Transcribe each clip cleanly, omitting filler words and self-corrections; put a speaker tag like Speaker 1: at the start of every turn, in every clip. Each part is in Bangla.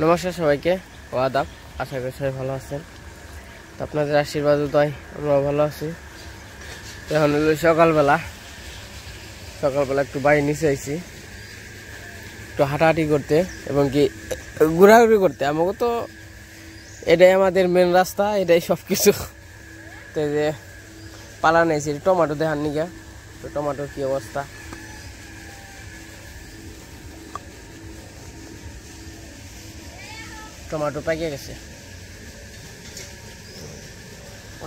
Speaker 1: নমস্কার সবাইকে, ও আদাব। আশা করি সবাই ভালো আছেন। তো আপনাদের আশীর্বাদ তাই আমরা ভালো আছি। এখন হলো সকালবেলা একটু বাড়ি নিচে আইছি একটু হাঁটাহাঁটি করতে এবং কি ঘোরাঘুরি করতে। আমাকে তো এটাই আমাদের মেন রাস্তা, এটাই সব কিছু। তো যে পালা নিয়েছি টমেটো দেখার নিকা, তো টমেটোর কি অবস্থা। টমেটো পাইকে গেছে,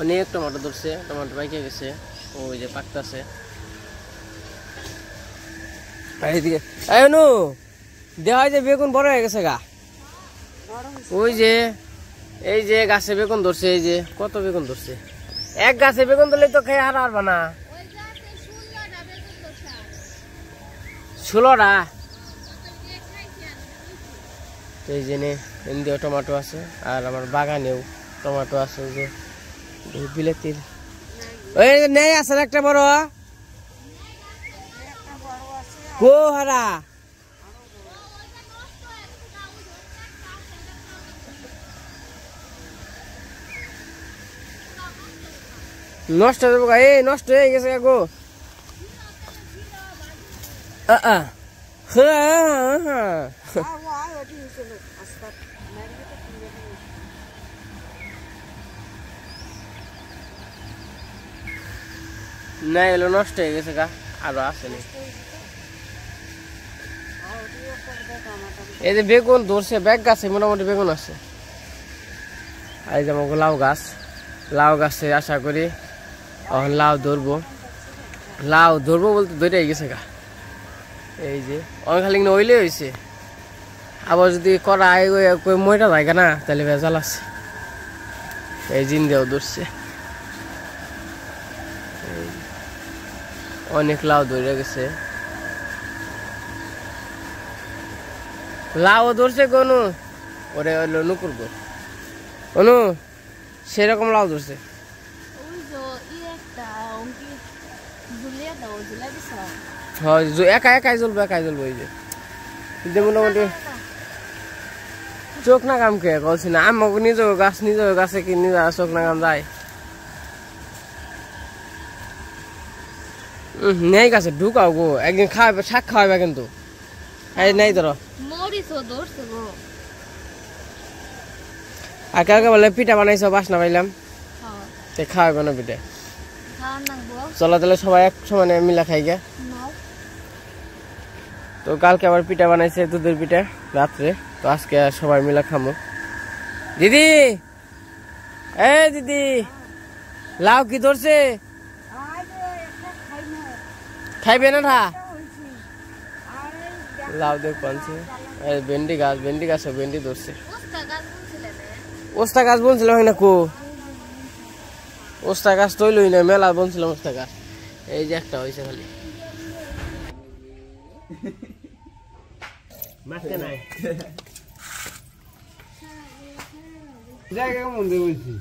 Speaker 1: অনেক টমেটো ধরছে, টমেটো পাইকে গেছে। ওই যে পাকতাছে এইদিকে। অনু দেখা যে বেগুন বড় হয়ে গেছে গা। ওই যে এই যে গাছে বেগুন ধরছে, এই যে কত বেগুন ধরছে। এক গাছে বেগুন ধরলে তো খেয়ে আর পারবা না। 16টা। এই যে এমনিও টমেটো আছে, আর আমার বাগানেও টমেটো আছে। যে বিলেতির ওই নেই আছে একটা বড় কো হারা নষ্ট হয়ে যাবো। এই নষ্ট হয়ে গেছে গো। না এলো নষ্ট হয়ে গেছে গা, আরো আসেনি। এই যে বেগুন ধরছে, ব্যাগ গাছে মোটামুটি বেগুন আছে। আর এই যে আমার লাউ গাছে আশা করি লাউ ধরবো বলতে ধরে গেছে গা। এই যে অনেক খালি ওইলে হয়েছে, আবার যদি করা মইটা যায় না তাহলে ভেজাল আছে। এই জিন্দেও ধরছে, অনেক লাউ ধরে গেছে। লাউ ধরছে কোনো ওরে হইলো নুকুর গো অনু, সেরকম লাউ ধরছে। একাই জ্বলবো এই যে মোটামুটি চোখ না কাম খেয়ে বলছি না। আমাকে নিজের গাছে কি নিজে চোখ না কাম যায়। নেই গাছে ঢুকাও গো, একদিন খাওয়াবে, শাক খাওয়াবে কিন্তু। এই নেই ধরো। আর কাউকে বলে পিঠা বানাইছো, বাসনা পাইলাম, খাওয়াবে না পিঠা। চলো তাহলে সবাই এক সমানে মিলা খাই গে। তো কালকে আবার পিঠা বানাইছে, দুধের পিঠা রাত্রে। তো আজকে সবাই মিলা খামো। দিদি, এই দিদি, লাউ কি ধরছে? খাইবে না লাউ দেখ পানছে। ভেন্ডি গাছ ভেন্ডি ধরছে। ওস্তা গাছ বলছিল হয় না কো, ওস্তা গাছ তৈলই না, মেলা বলছিলাম ওস্তা গাছ। এই যে একটা হয়েছে খালি মাছটা নাই জায়গা মন্দির বলছি।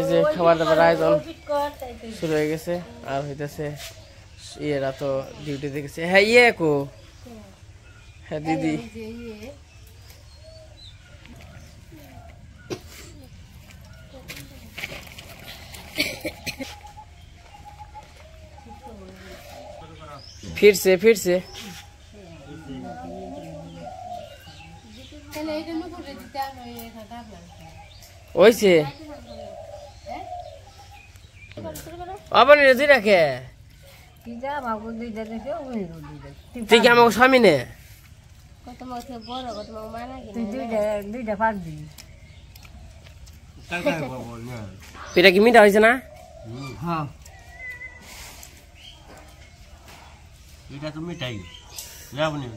Speaker 1: যে খাবার দাবার আয়োজন শুরু হয়ে গেছে, আর হইতেছে ইয়েরা তো ডিউটিতে গেছে। হ্যাঁ ইয়ে কো, হ্যাঁ দিদি ফিরছে ওইছে আবার দুই রাখে তুই কি আমাকে স্বামী নে পিঠা কি মিঠা হয়েছে না?
Speaker 2: হ্যাঁ এটা তো মিঠাই যাবনি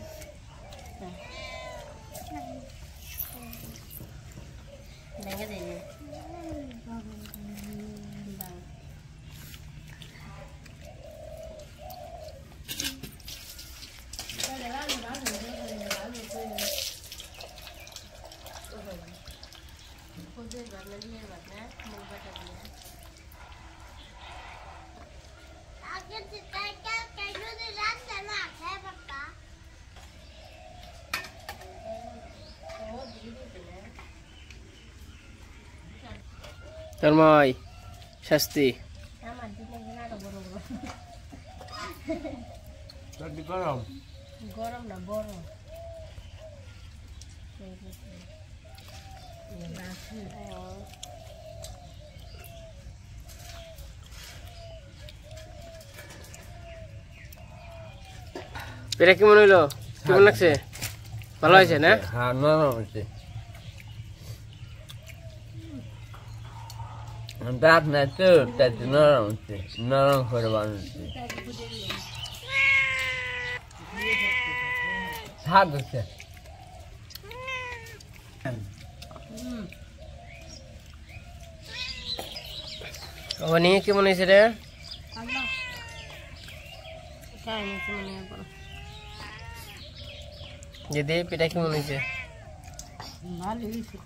Speaker 1: তন্ময় শাস্তি
Speaker 2: গরম
Speaker 3: গরম না বড়
Speaker 1: পিঠা কেমন হইলো? কেমন লাগছে? ভালো হয়েছে না?
Speaker 2: হ্যাঁ নরম হয়েছে দাঁত নাই তো তাই নরম হচ্ছে নরম করে বানাচ্ছে স্বাদ হচ্ছে
Speaker 1: অনি কেমন হয়েছে রে? দিদি পিঠা কেমন হয়েছে?
Speaker 3: ভালো হয়েছে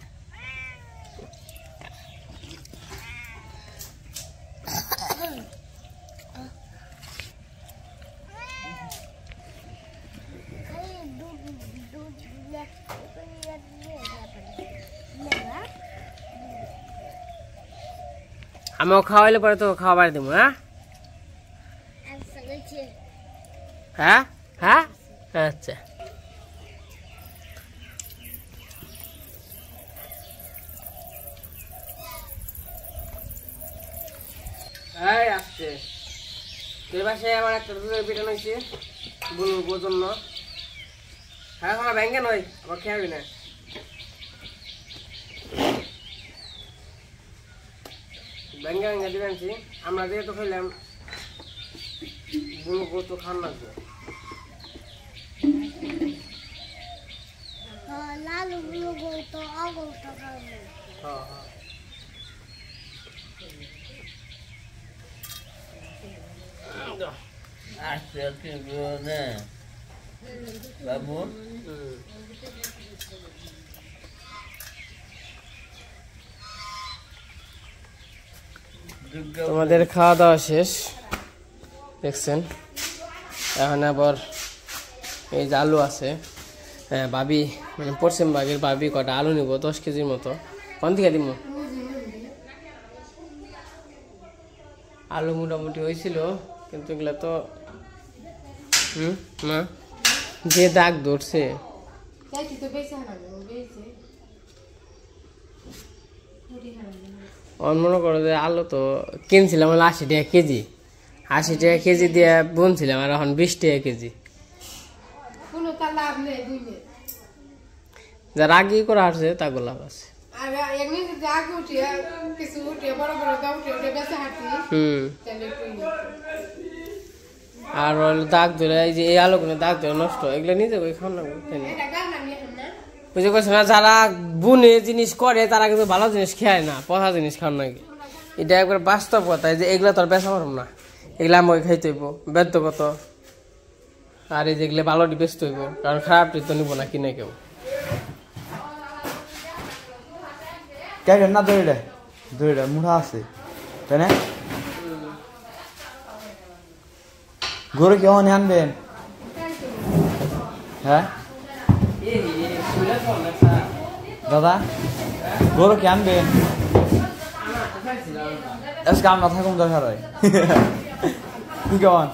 Speaker 1: আমিও খাওয়াইলে পরে তো খাওয়াবার দেবো। হ্যাঁ হ্যাঁ হ্যাঁ আচ্ছা আসছে তোর বাসায় আমার একটা দুধের পিঠা নইছে বলবো জন্য। হ্যাঁ আমার ব্যাঙ্গে নয় আবার খেয়াবি না ব্যাঙ্গে ব্যাঙ্গে দিবেন আমরা যেহেতু খাইলাম বলবো তো খান লাগবে।
Speaker 3: লাল তো অগলটা
Speaker 1: হ্যাঁ হ্যাঁ
Speaker 2: আচ্ছা না বাবু
Speaker 1: তোমাদের খাওয়া দাওয়া শেষ দেখছেন। এখন আবার এই যে আলু আছে, হ্যাঁ ভাবি মানে পশ্চিম ভাগের ভাবি কটা আলু নিব 10 কেজির মতো। কোন থেকে দিব? আলু মোটামুটি হয়েছিল কিন্তু এগুলা তো মা যে দাগ ধরছে মনে করো যে আলু তো কিনছিলাম 80 টাকা কেজি, 80 টাকা কেজি দিয়ে বুনছিলাম আর এখন 20 টাকা কেজি। যারা আগে করা আসছে তা গোলাপ আছে। আর দাগ ধরে এই যে এই আলুগুলো দাগ ধরে নষ্ট, এগুলো নিয়ে যাবো খাওয়া লাগবে। বুঝতে পারছো না? যারা বুনে জিনিস করে তারা কিন্তু ভালো জিনিস খায় না, পচা জিনিস খাওয়ার নাকি। এটা একবার বাস্তব কথা যে এগুলা তোর বেচা পারব না, এগুলা আমাকে খাইতে হইব ব্যর্থগত। আর এই যেগুলো ভালো বেচতে হইব, কারণ খারাপটি তো নিব না কিনে কেউ।
Speaker 4: না দড়িটা মুঠা আছে তাই না? গরু কেমন আনবেন? হ্যাঁ দাদা গরু কে আনবেন? আজকে আমরা থাকুন দরকার হয় কি কেমন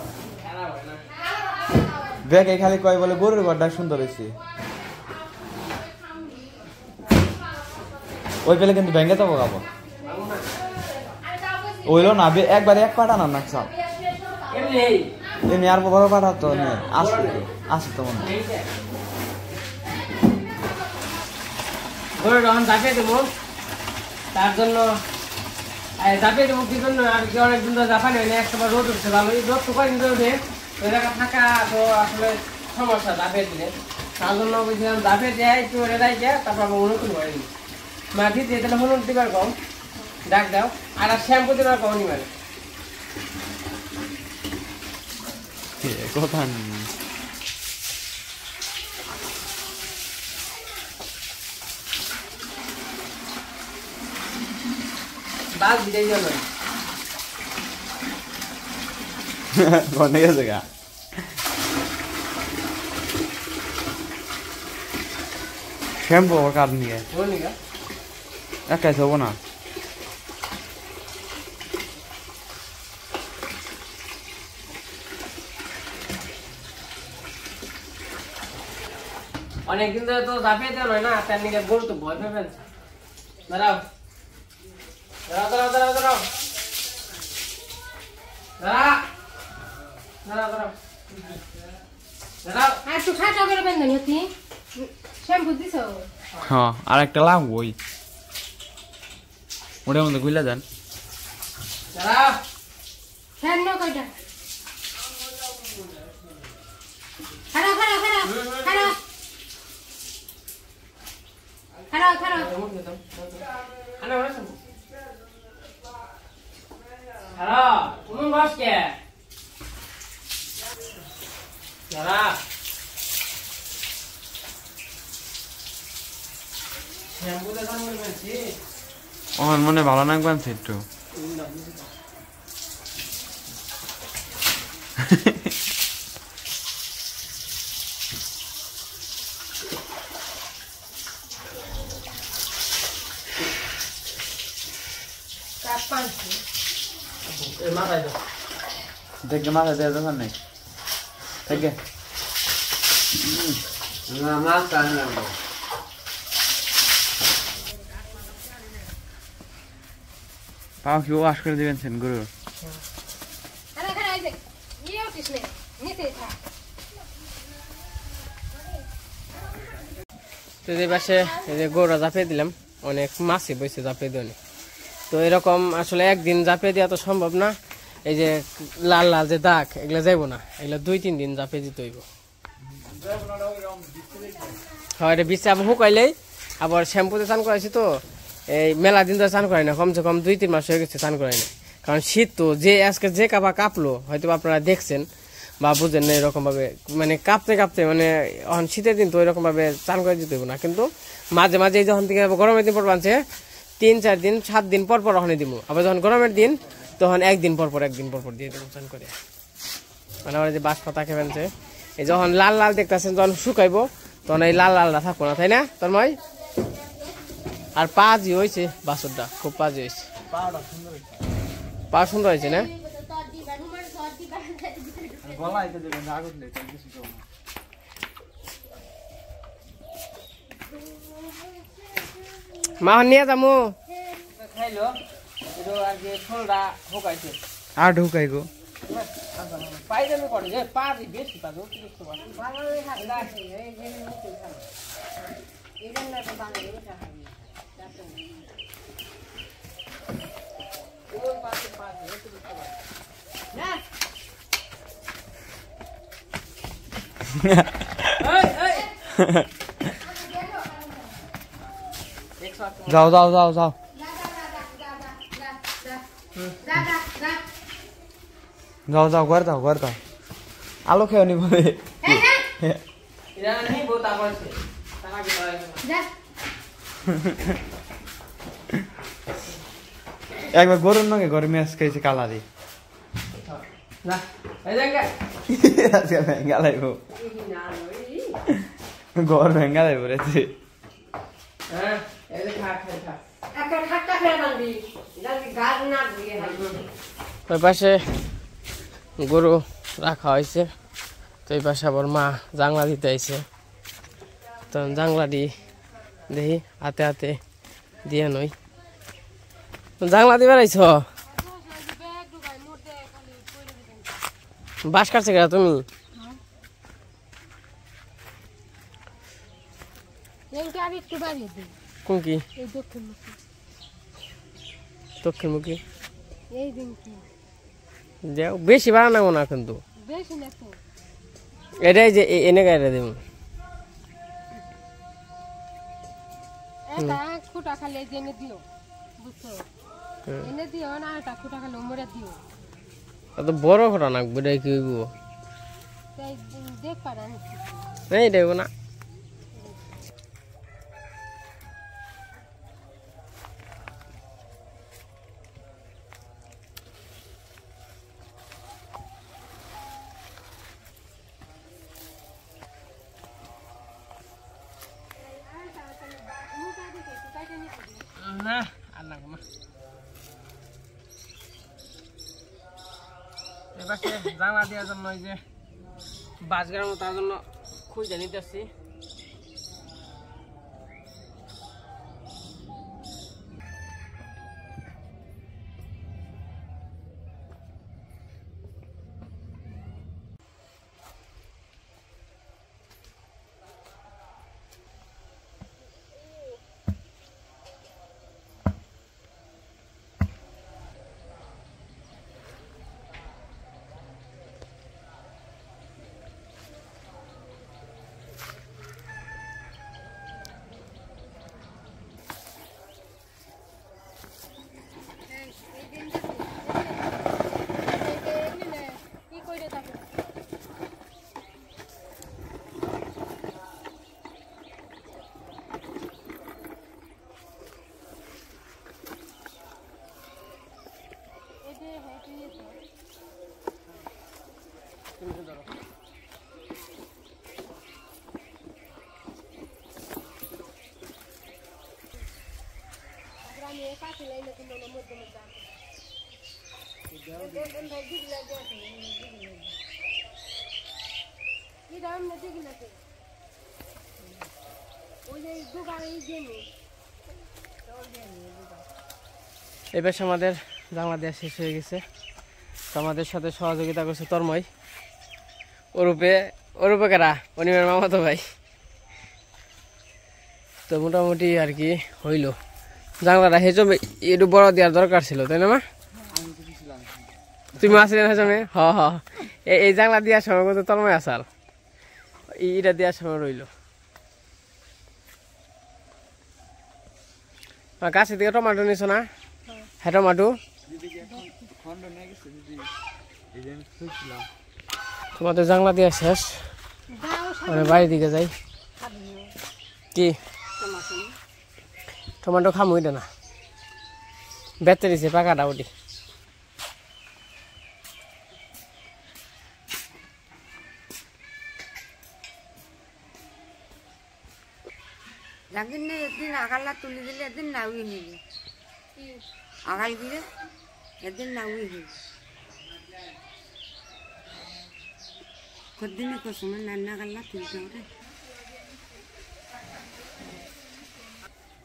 Speaker 4: ব্যাগে খালি কয় বলে গরুর ঘরটা সুন্দর হয়েছে ওই পেলে কিন্তু ব্যাঙ্গে যাবো খাবো ওইলো না একবারে এক পাঠা না নাকসাম এমনি আর বড় পাঠা তো আসে তো মনে
Speaker 1: তার জন্য জাপে দেবো কি জন্য আর কি অনেকদিন ধরে জাপানি হয়নি একসময় রোদ উঠছে ভালো রোদ তো কয়েকদিন ধরে উঠে ওই জায়গা থাকা তো আসলে সমস্যা জাপে দিলে তার জন্য বলছিলাম জাপে দেয় একটু রেড়াই দেয় তারপর আবার নতুন করে দিই মাটি দিয়ে তাহলে হলুদ দিবার কম ডাক দাও আর শ্যাম্পু দিবার কম নিবার
Speaker 4: কথা
Speaker 1: বাস দিতেই জন্য
Speaker 4: গনে গেছে গা শ্যাম্পু কার নিয়ে
Speaker 1: বলি গা
Speaker 4: একাই হবো না
Speaker 1: অনেকদিন ধরে তো জাপিয়ে দেওয়া নয় না তার নিকে গরু তো ভয় পেয়ে ফেলছে দাঁড়াও দাঁড়াও দাঁড়াও দাঁড়াও দাঁড়াও দাঁড়াও দাঁড়াও দাঁড়াও
Speaker 3: আর একটু খাটা করে বেঁধে নিতি শ্যাম্পু দিছো
Speaker 4: হ্যাঁ আর একটা লাভ ওই ওটার মধ্যে গুলা দেন
Speaker 1: দাঁড়াও
Speaker 3: ফ্যান না কয়টা খাড়া খাড়া খাড়া খাড়া খাড়া খাড়া
Speaker 1: আরে বসো হ্যালো তুমি বস কে দাঁড়া শ্যাম্পু দেখান বলছি
Speaker 4: আমার মনে ভালো লাগবেন একটু
Speaker 1: মাথায় দাও
Speaker 4: দেখে মাথা দেওয়ার দোকান নেই দেখে
Speaker 2: মাছ কাটে
Speaker 4: পাও কি ওয়াশ করে দিবেন সেন গরু
Speaker 3: খাড়া খাড়া এই যে ইয়ে উঠিস নে নিচে থাক
Speaker 1: তো এই পাশে এই যে গরুটা জাপিয়ে দিলাম অনেক মাছই বসে জাপিয়ে দেওয়া তো এরকম আসলে একদিন জাপিয়ে দেওয়া তো সম্ভব না এই যে লাল লাল যে দাগ এগুলো যাইব না এগুলো 2-3 দিন জাপিয়ে দিতে হইব হয় এটা বিছে আবার শুকাইলেই আবার শ্যাম্পুতে চান করাইছি তো এই মেলা দিন ধরে চান করাই না কমসে কম 2-3 মাস হয়ে গেছে চান করাই না কারণ শীত তো যে আজকে যে কাপা কাঁপলো হয়তো আপনারা দেখছেন বা বুঝেন না এরকম ভাবে মানে কাঁপতে কাঁপতে মানে এখন শীতের দিন তো এরকম ভাবে চান করে দিতে হবে না কিন্তু মাঝে মাঝে যখন থেকে গরমের দিন পর বানছে 3-4 দিন 7 দিন পর পর ওখানে দিব আবার যখন গরমের দিন তখন একদিন পর পর দিয়ে দেবো চান করে মানে আমার যে বাঁশ পাতা খেবেনছে এই যখন লাল লাল দেখতেছেন যখন শুকাইবো তখন এই লাল লালটা থাকবো না তাই না তোর মাই আর পাজি হয়েছে বাছরটা খুব পাজি হয়েছে পা সুন্দর হয়েছে না মা নিয়ে যাবো খাইলো আর কি ফুলটা শুকাইছে
Speaker 4: আর ঢুকাই গো
Speaker 1: পাইজামি করে যে পাজি বেশি পাজি অতিরিক্ত
Speaker 4: যাও যাও যাও যাও যাও যাও ঘর দাও আলো খেয়ে নি বলে একবার গরুর নগে ঘরে মেস খাইছে কালা দি ভেঙ্গা লাগব ঘর ভেঙ্গা লাগব রেছে
Speaker 1: ওই পাশে গরু রাখা হয়েছে তো এই পাশে আবার মা জাংলা দিতে আইছে তো জাংলা দি দেখি হাতে হাতে দিয়ে নই জাংলা দিবার আইছ বাস কাটছে গা তুমি
Speaker 3: একটু বাড়িয়ে দিই
Speaker 1: কোন কি
Speaker 3: এই দক্ষিণ
Speaker 1: দক্ষিণমুখী
Speaker 3: এই দিন কি
Speaker 1: যাও বেশি বানাবো না কিন্তু
Speaker 3: বেশি না তো
Speaker 1: এটাই যে এনে গাইরা দেব
Speaker 3: এটা খুঁটা খালি জেনে দিও বুঝছো এনে দিও না এটা খুঁটা খালি মরে দিও
Speaker 1: তো বড় ঘটনা না বুড়াই কি হইব
Speaker 3: তাই দেখ পারা
Speaker 1: এই দেব না না আর লাগবে না এবার জানলা দেওয়ার জন্য ওই যে বাসগার মতো তার জন্য খুঁজে নিতেছি
Speaker 3: কি কইরে থাকে এতে হেঁটে যেতে
Speaker 1: তুমি ধরো
Speaker 3: আমি কাছে লাইলে কিন্তু মধ্যে মধ্যে
Speaker 1: এবার আমাদের জানলা দেওয়া শেষ হয়ে গেছে তো আমাদের সাথে সহযোগিতা করছে তন্ময় ওরূপে কারা অনিমের মামাতো ভাই তো মোটামুটি আর কি হইল জানলাটা হেজমে একটু বড় দেওয়ার দরকার ছিল তাই না মা তুমি আসলে না হেজমে হ হ এই জানলা দেওয়ার সময় কিন্তু তন্ময় আসাল এটা দেওয়ার সময় রইল গাছের দিকে টমাটো নিছ না হ্যাঁ টমাটো তোমাদের জানলা দেওয়া শেষ মানে বাড়ির দিকে যাই কি টমাটো খামু এটা না বেচতে দিছে পাকাটা ওটি
Speaker 5: জাগিন না একদিন আগালা তুলি দিলে একদিন নাউই নিলে আগাল গিয়ে একদিন নাউই হইল কদিনে কসমে নান্না গাল্লা তুলতে হবে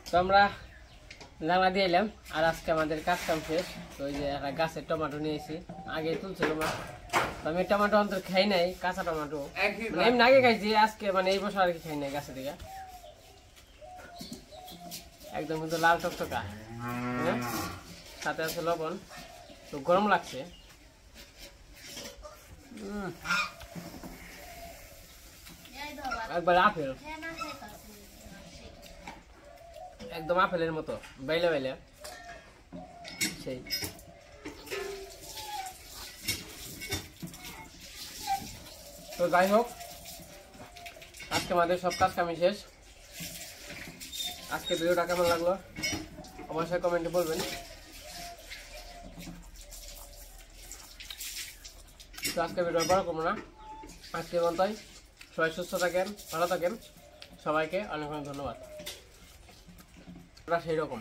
Speaker 1: তো আমরা জানলা দিয়ে এলাম আর আজকে আমাদের কাজ কাম শেষ তো ওই যে একটা গাছের টমেটো নিয়েছি আগে তুলছিল মা তো আমি টমেটো অন্তর খাই নাই কাঁচা টমেটো মানে এমনি আগে খাইছি আজকে মানে এই বছর আর কি খাই নাই গাছের দিকে একদম কিন্তু লাল টকটকা সাথে আছে লবণ তো গরম লাগছে একবার আপেল একদম আপেলের মতো বাইলে বাইলে সেই তো যাই হোক আজকে আমাদের সব কাজ কামি শেষ আজকে ভিডিওটা কেমন লাগলো অবশ্যই কমেন্টে বলবেন তো আজকে ভিডিও বড় করবো না আজকে মতোই সবাই সুস্থ থাকেন ভালো থাকেন সবাইকে অনেক অনেক ধন্যবাদ সেই রকম